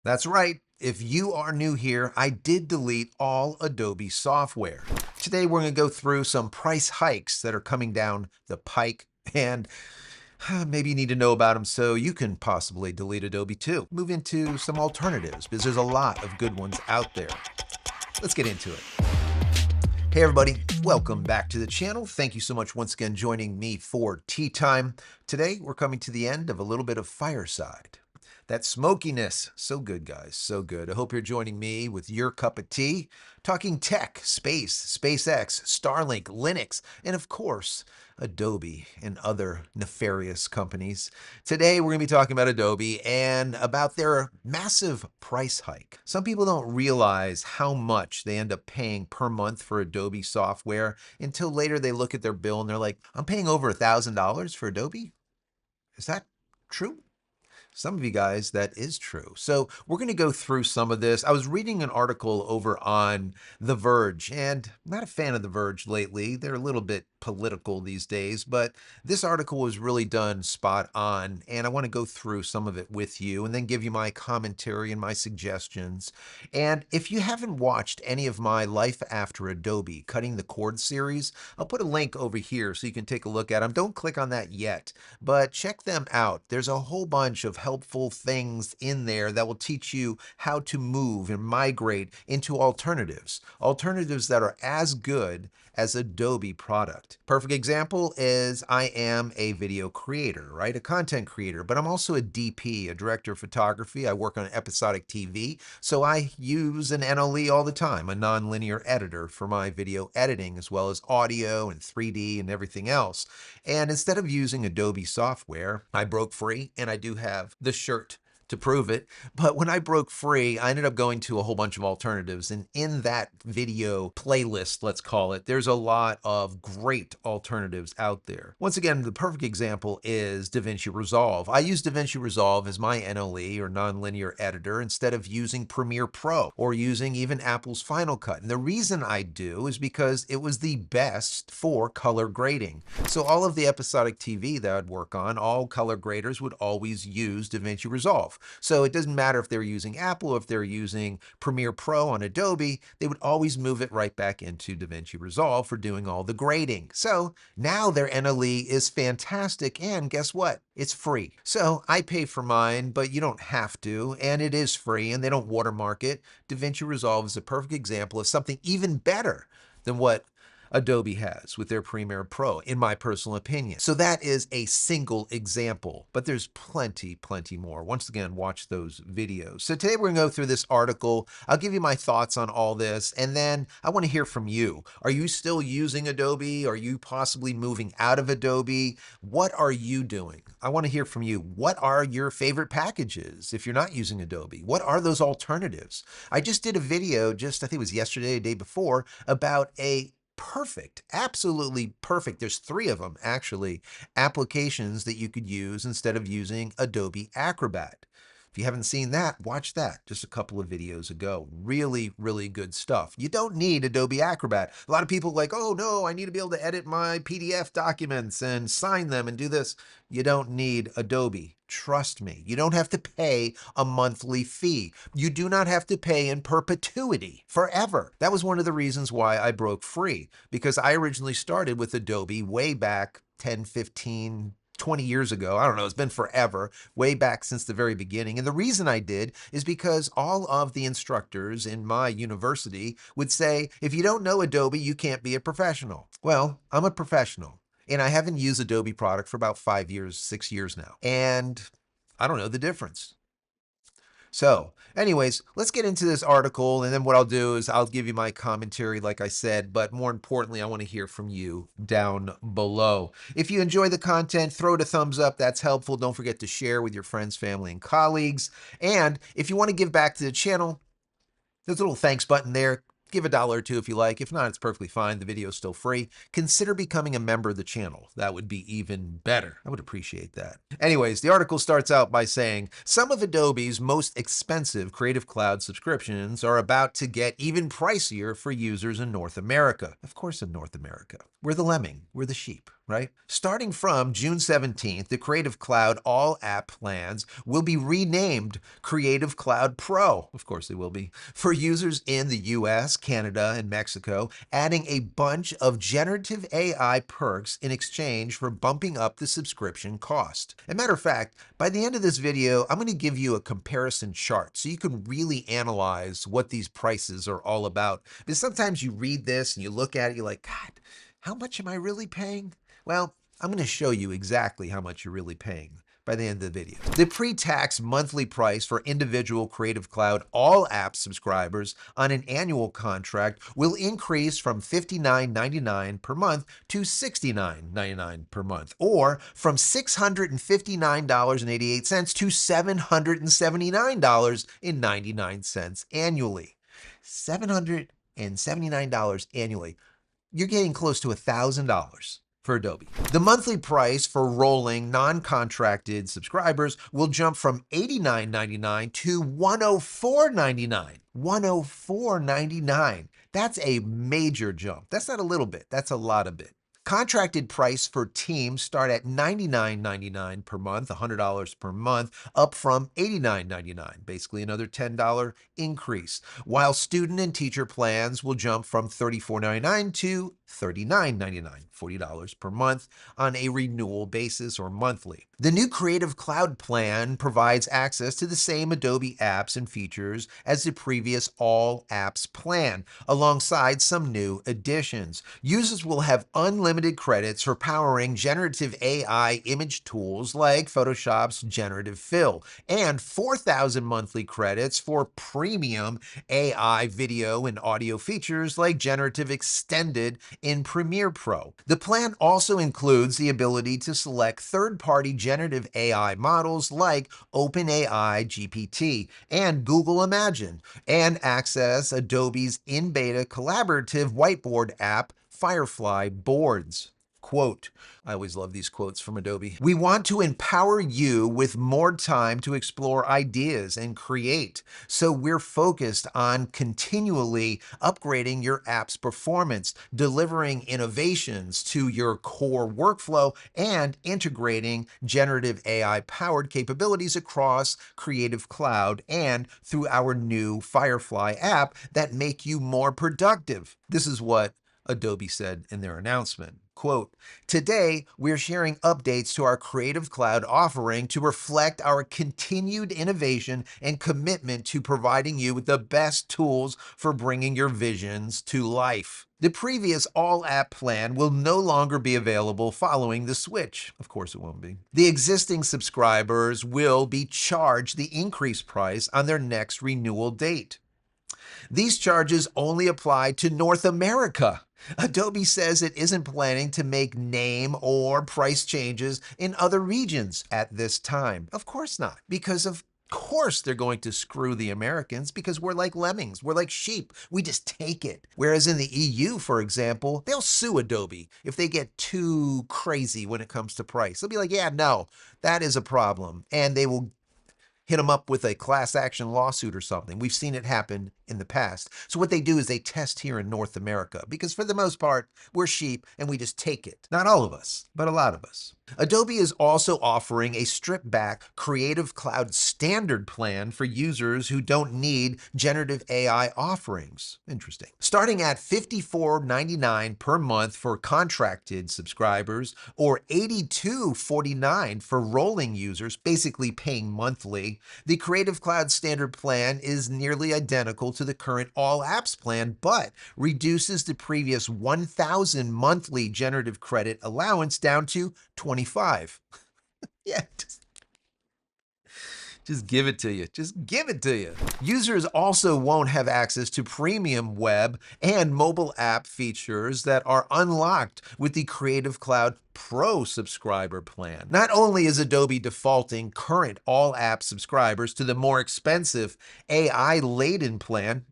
That's right. If you are new here, I did delete all Adobe software. Today, we're going to go through some price hikes that are coming down the pike, and maybe you need to know about them so you can possibly delete Adobe too. Move into some alternatives because there's a lot of good ones out there. Let's get into it. Hey everybody, welcome back to the channel. Thank you so much once again joining me for tea time. Today, we're coming to the end of a little bit of fireside. That smokiness, so good, guys, so good. I hope you're joining me with your cup of tea, talking tech, space, SpaceX, Starlink, Linux, and of course, Adobe and other nefarious companies. Today, we're going to be talking about Adobe and about their massive price hike. Some people don't realize how much they end up paying per month for Adobe software until later they look at their bill and they're like, I'm paying over $1,000 for Adobe? Is that true? Some of you guys, that is true. So we're going to go through some of this. I was reading an article over on The Verge, and I'm not a fan of The Verge lately. They're a little bit political these days, but this article was really done spot on, and I want to go through some of it with you and then give you my commentary and my suggestions. And if you haven't watched any of my Life After Adobe Cutting the Cord series, I'll put a link over here so you can take a look at them. Don't click on that yet, but check them out. There's a whole bunch of helpful things in there that will teach you how to move and migrate into alternatives that are as good as Adobe product. Perfect example is I am a video creator, right? A content creator, but I'm also a DP, a director of photography. I work on episodic TV, so I use an NLE all the time, a nonlinear editor for my video editing, as well as audio and 3D and everything else. And instead of using Adobe software, I broke free, and I do have the shirt to prove it. But when I broke free, I ended up going to a whole bunch of alternatives. And in that video playlist, let's call it, there's a lot of great alternatives out there. Once again, the perfect example is DaVinci Resolve. I use DaVinci Resolve as my NLE or nonlinear editor instead of using Premiere Pro or using even Apple's Final Cut. And the reason I do is because it was the best for color grading. So all of the episodic TV that I'd work on, all color graders would always use DaVinci Resolve. So it doesn't matter if they're using Apple or if they're using Premiere Pro on Adobe, they would always move it right back into DaVinci Resolve for doing all the grading. So now their NLE is fantastic, and guess what? It's free. So I pay for mine, but you don't have to, and it is free, and they don't watermark it. DaVinci Resolve is a perfect example of something even better than what Adobe has with their Premiere Pro, in my personal opinion. So that is a single example, but there's plenty more. Once again, watch those videos. So today we're gonna go through this article. I'll give you my thoughts on all this, and then I wanna hear from you. Are you still using Adobe? Are you possibly moving out of Adobe? What are you doing? I wanna hear from you. What are your favorite packages if you're not using Adobe? What are those alternatives? I just did a video, I think it was yesterday, the day before, about a perfect, absolutely perfect. There's 3 of them actually, applications that you could use instead of using Adobe Acrobat. If you haven't seen that, watch that just a couple of videos ago. Really good stuff. You don't need Adobe Acrobat. A lot of people are like, oh no, I need to be able to edit my PDF documents and sign them and do this. You don't need Adobe. Trust me, you don't have to pay a monthly fee. You do not have to pay in perpetuity, forever. That was one of the reasons why I broke free, because I originally started with Adobe way back 10, 15, 20 years ago. I don't know, it's been forever, way back since the very beginning. And the reason I did is because all of the instructors in my university would say, if you don't know Adobe, you can't be a professional. Well, I'm a professional, and I haven't used Adobe product for about 5 years, 6 years now. And I don't know the difference. So anyways, let's get into this article, and then what I'll do is I'll give you my commentary, like I said, but more importantly, I want to hear from you down below. If you enjoy the content, throw it a thumbs up. That's helpful. Don't forget to share with your friends, family, and colleagues. And if you want to give back to the channel, there's a little thanks button there. Give $1 or $2 if you like. If not, it's perfectly fine. The video is still free. Consider becoming a member of the channel. That would be even better. I would appreciate that. Anyways, the article starts out by saying, some of Adobe's most expensive Creative Cloud subscriptions are about to get even pricier for users in North America. Of course, in North America. We're the lemming. We're the sheep, right? Starting from June 17th, the Creative Cloud All App plans will be renamed Creative Cloud Pro. Of course, they will be. For users in the US, Canada, and Mexico, adding a bunch of generative AI perks in exchange for bumping up the subscription cost. As a matter of fact, by the end of this video, I'm going to give you a comparison chart so you can really analyze what these prices are all about. Because sometimes you read this and you look at it, you're like, God, how much am I really paying? Well, I'm going to show you exactly how much you're really paying by the end of the video. The pre-tax monthly price for individual Creative Cloud All Apps subscribers on an annual contract will increase from $59.99 per month to $69.99 per month, or from $659.88 to $779.99 annually. $779 annually. You're getting close to $1,000 for Adobe. The monthly price for rolling non-contracted subscribers will jump from $89.99 to $104.99. $104.99. That's a major jump. That's not a little bit. That's a lot of bit. Contracted price for teams start at $99.99 per month, $100 per month, up from $89.99, basically another $10 increase, while student and teacher plans will jump from $34.99 to $39.99, $40 per month on a renewal basis or monthly. The new Creative Cloud plan provides access to the same Adobe apps and features as the previous All Apps plan, alongside some new additions. Users will have unlimited credits for powering generative AI image tools like Photoshop's Generative Fill, and 4,000 monthly credits for premium AI video and audio features like Generative Extended in Premiere Pro. The plan also includes the ability to select third-party generative AI models like OpenAI GPT and Google Imagine, and access Adobe's in-beta collaborative whiteboard app, Firefly Boards. Quote, I always love these quotes from Adobe. We want to empower you with more time to explore ideas and create. So we're focused on continually upgrading your app's performance, delivering innovations to your core workflow, and integrating generative AI-powered capabilities across Creative Cloud and through our new Firefly app that make you more productive. This is what Adobe said in their announcement. Quote, today, we're sharing updates to our Creative Cloud offering to reflect our continued innovation and commitment to providing you with the best tools for bringing your visions to life. The previous all-app plan will no longer be available following the switch. Of course it won't be. The existing subscribers will be charged the increased price on their next renewal date. These charges only apply to North America. Adobe says it isn't planning to make name or price changes in other regions at this time. Of course not, because of course they're going to screw the Americans because we're like lemmings. We're like sheep. We just take it. Whereas in the EU, for example, they'll sue Adobe if they get too crazy when it comes to price. They'll be like, yeah, no, that is a problem. And they will hit them up with a class action lawsuit or something. We've seen it happen in the past. So what they do is they test here in North America because for the most part, we're sheep and we just take it. Not all of us, but a lot of us. Adobe is also offering a stripped back Creative Cloud Standard plan for users who don't need generative AI offerings. Interesting. Starting at $54.99 per month for contracted subscribers or $82.49 for rolling users, basically paying monthly, the Creative Cloud Standard plan is nearly identical to the current All Apps plan, but reduces the previous 1,000 monthly generative credit allowance down to 25. Yeah, just give it to you. Just give it to you. Users also won't have access to premium web and mobile app features that are unlocked with the Creative Cloud Pro subscriber plan. Not only is Adobe defaulting current all app subscribers to the more expensive AI-laden plan,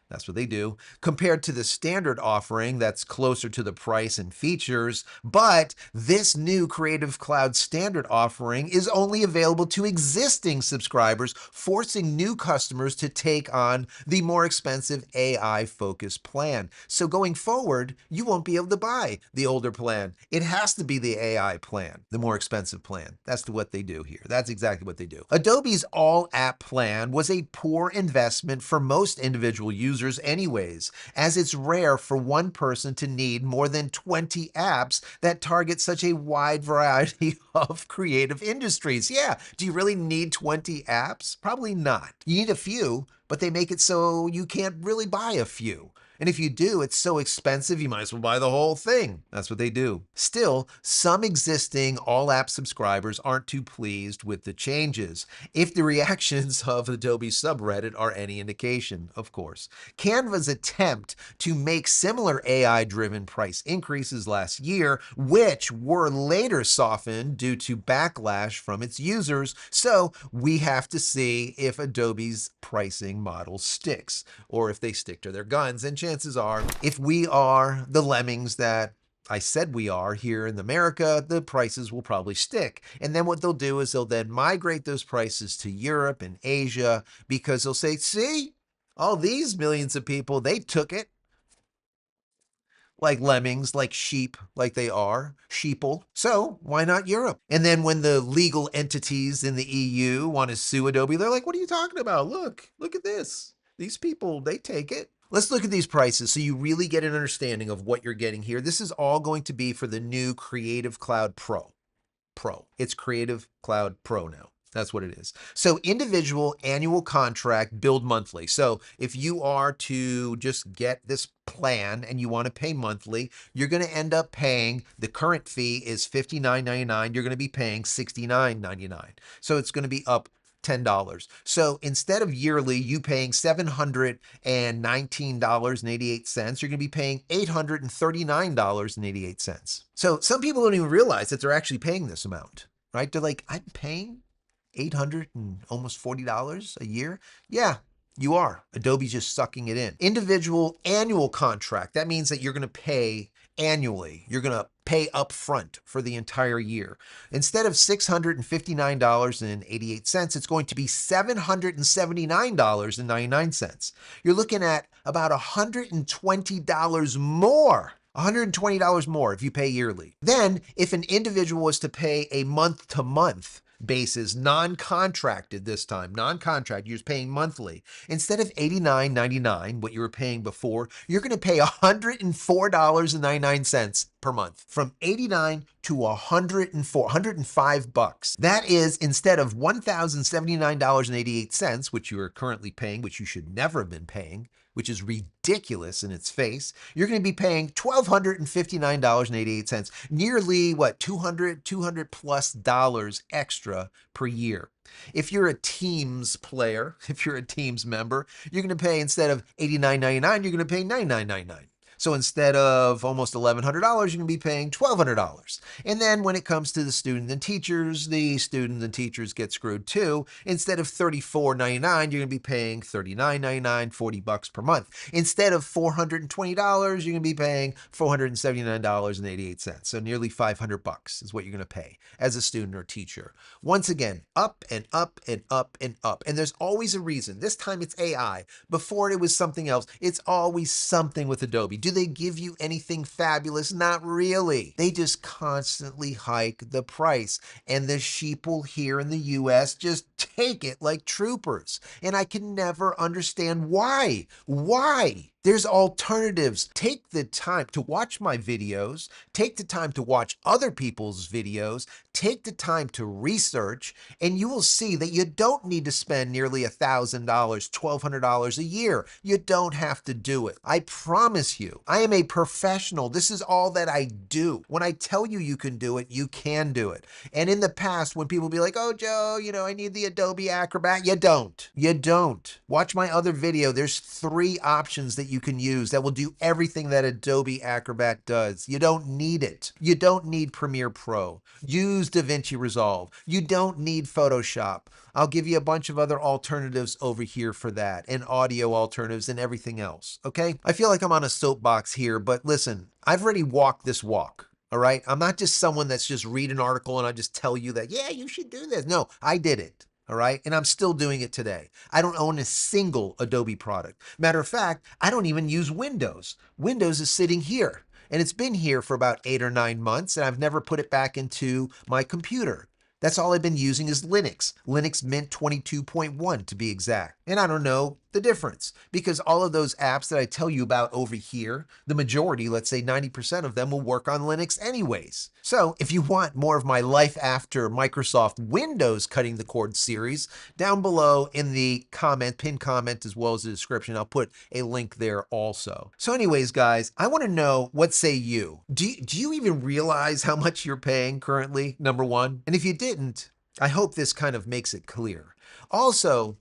That's what they do, compared to the standard offering that's closer to the price and features. But this new Creative Cloud standard offering is only available to existing subscribers, forcing new customers to take on the more expensive AI-focused plan. So going forward, you won't be able to buy the older plan. It has to be the AI plan, the more expensive plan. That's what they do here. That's exactly what they do. Adobe's all-app plan was a poor investment for most individual users anyways, as it's rare for one person to need more than 20 apps that target such a wide variety of creative industries. Yeah, do you really need 20 apps? Probably not. You need a few, but they make it so you can't really buy a few. And if you do, it's so expensive, you might as well buy the whole thing. That's what they do. Still, some existing all-app subscribers aren't too pleased with the changes, if the reactions of Adobe's subreddit are any indication, of course. Canva's attempt to make similar AI-driven price increases last year, which were later softened due to backlash from its users, so we have to see if Adobe's pricing model sticks, or if they stick to their guns. And chances are, if we are the lemmings that I said we are here in America, the prices will probably stick. And then what they'll do is they'll then migrate those prices to Europe and Asia, because they'll say, see, all these millions of people, they took it like lemmings, like sheep, like they are, sheeple. So why not Europe? And then when the legal entities in the EU want to sue Adobe, they're like, what are you talking about? Look at this. These people, they take it. Let's look at these prices so you really get an understanding of what you're getting here. This is all going to be for the new Creative Cloud Pro. It's Creative Cloud Pro now. That's what it is. So individual annual contract billed monthly. So if you are to just get this plan and you want to pay monthly, you're going to end up paying, the current fee is $59.99. You're going to be paying $69.99. So it's going to be up $10. So instead of yearly, you paying $719.88, you're going to be paying $839.88. So some people don't even realize that they're actually paying this amount, right? They're like, I'm paying $800 and almost $40 a year. Yeah, you are. Adobe's just sucking it in. Individual annual contract. That means that you're going to pay annually. You're going to pay upfront for the entire year. Instead of $659.88, it's going to be $779.99. You're looking at about $120 more. $120 more if you pay yearly. Then, if an individual was to pay a month-to-month basis, non-contracted this time, non-contract, you're just paying monthly. Instead of $89.99, what you were paying before, you're going to pay $104.99 per month, from 89 to 105 bucks. That is, instead of $1,079.88, which you are currently paying, which you should never have been paying, which is ridiculous in its face, you're going to be paying $1,259.88, nearly what, $200 plus dollars extra per year. If you're a Teams player, if you're a Teams member, you're going to pay, instead of $89.99, you're going to pay $99.99. So instead of almost $1,100, you're going to be paying $1,200. And then when it comes to the students and teachers, the students and teachers get screwed too. Instead of $34.99, you're going to be paying $39.99, 40 bucks per month. Instead of $420, you're going to be paying $479.88. So nearly 500 bucks is what you're going to pay as a student or teacher. Once again, up and up and up and up. And there's always a reason. This time it's AI. Before it was something else. It's always something with Adobe. Do they give you anything fabulous? Not really. They just constantly hike the price. And the sheeple here in the US just take it like troopers. And I can never understand why. Why? There's alternatives. Take the time to watch my videos. Take the time to watch other people's videos. Take the time to research, and you will see that you don't need to spend nearly $1,000, $1,200 a year. You don't have to do it. I promise you, I am a professional. This is all that I do. When I tell you you can do it, you can do it. And in the past, when people be like, oh, Joe, I need the Adobe Acrobat, you don't. You don't. Watch my other video. There's 3 options that you you can use that will do everything that Adobe Acrobat does. You don't need it. You don't need Premiere Pro. Use DaVinci Resolve. You don't need Photoshop. I'll give you a bunch of other alternatives over here for that, and audio alternatives and everything else, okay? I feel like I'm on a soapbox here, but listen, I've already walked this walk. All right. I'm not just someone that's just read an article and I just tell you that, yeah, you should do this. No, I did it. All right. And I'm still doing it today. I don't own a single Adobe product. Matter of fact, I don't even use Windows. Windows is sitting here and it's been here for about 8 or 9 months and I've never put it back into my computer. That's all I've been using is Linux. Linux Mint 22.1 to be exact. And I don't know the difference because all of those apps that I tell you about over here, the majority, let's say 90% of them will work on Linux anyways. So if you want more of my life after Microsoft Windows Cutting the Cord series, down below in the pinned comment as well as the description, I'll put a link there also. So anyways, guys, I want to know, what say you? Do you even realize how much you're paying currently, number one? And if you didn't, I hope this kind of makes it clear. Also,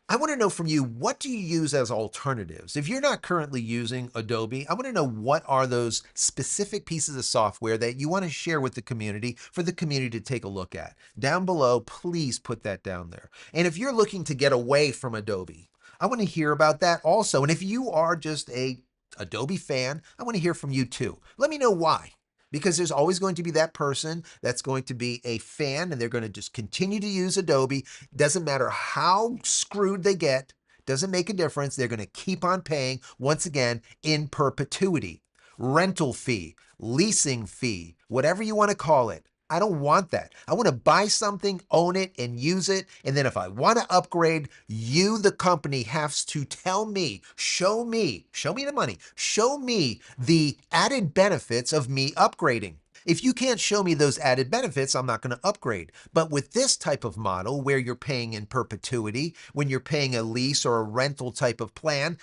I want to know from you, what do you use as alternatives? If you're not currently using Adobe, I want to know what are those specific pieces of software that you want to share with the community for the community to take a look at. Down below, please put that down there. And if you're looking to get away from Adobe, I want to hear about that also. And if you are just a Adobe fan, I want to hear from you too. Let me know why. Because there's always going to be that person that's going to be a fan and they're going to just continue to use Adobe. Doesn't matter how screwed they get, doesn't make a difference. They're going to keep on paying, once again, in perpetuity. Rental fee, leasing fee, whatever you want to call it. I don't want that. I want to buy something, own it, and use it. And then if I want to upgrade, you, the company, has to tell me, show me the money, show me the added benefits of me upgrading. If you can't show me those added benefits, I'm not going to upgrade. But with this type of model where you're paying in perpetuity, when you're paying a lease or a rental type of plan,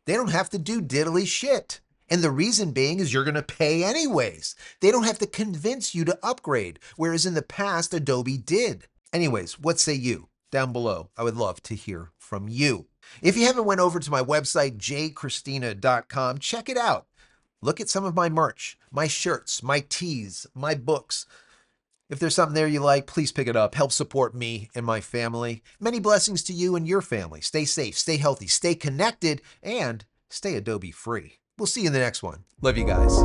they don't have to do diddly shit. And the reason being is you're going to pay anyways. They don't have to convince you to upgrade, whereas in the past, Adobe did. Anyways, what say you? Down below, I would love to hear from you. If you haven't went over to my website, JCristina.com, check it out. Look at some of my merch, my shirts, my tees, my books. If there's something there you like, please pick it up. Help support me and my family. Many blessings to you and your family. Stay safe, stay healthy, stay connected, and stay Adobe free. We'll see you in the next one. Love you guys.